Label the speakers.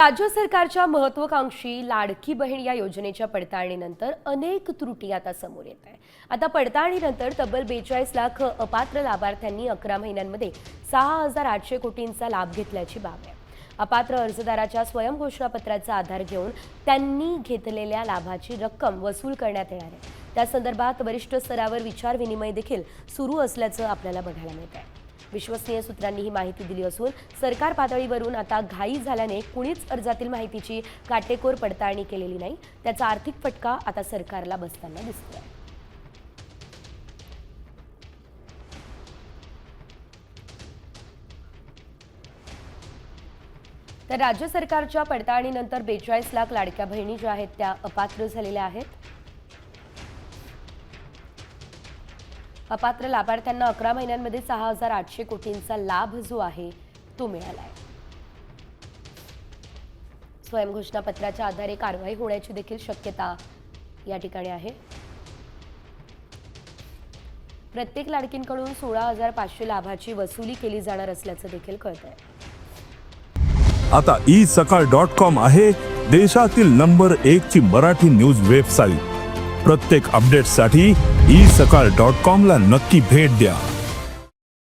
Speaker 1: राज्य सरकारच्या महत्त्वाकांक्षी लाडकी बहीण या योजनेच्या पडताळणीनंतर अनेक त्रुटी आता समोर येत आहे। आता पडताळणीनंतर तब्बल 42 लाख अपात्र लाभार्थ्यांनी 11 महिन्यांमध्ये 6,800 कोटींचा लाभ घेतल्याची बाब आहे। अपात्र अर्जदाराच्या स्वयंघोषणापत्राचा आधार घेऊन त्यांनी घेतलेल्या लाभाची रक्कम वसूल करण्यात येणार आहे। त्या संदर्भात वरिष्ठ स्तरावर विचार विनिमय देखील सुरू असल्याचं आपल्याला बघायला मिळत आहे। विश्वसनीय सूत्रांनी ही माहिती दिली असून सरकार पातळीवरून आता घाई झाल्याने कुणीच अर्जातील माहितीची काटेकोर पडताळणी केलेली नाही। त्याचा आर्थिक फटका आता सरकारला बसताना दिसतोय। तर राज्य सरकारच्या पडताळणीनंतर 42 लाख लाडक्या बहिणी ज्या आहेत त्या अपात्र झालेल्या आहेत। अपात्र लाभार्थ्यांना 11 महिन्यांमध्ये 6,800 कोटींचा लाभ जो आहे तो मिळाला आहे। स्वयंघोषणापत्राच्या आधारे कारवाई होण्याची देखील शक्यता या ठिकाणी आहे। प्रत्येक लाडकींकडून 16,500 लाभाची वसुली केली जाणार असल्याचं देखील कळतंय।
Speaker 2: आता isakal.com आहे देशातील नंबर 1 ची मराठी न्यूज वेबसाईट। प्रत्येक अपडेटसाठी isakal.com ला नक्की भेट द्या।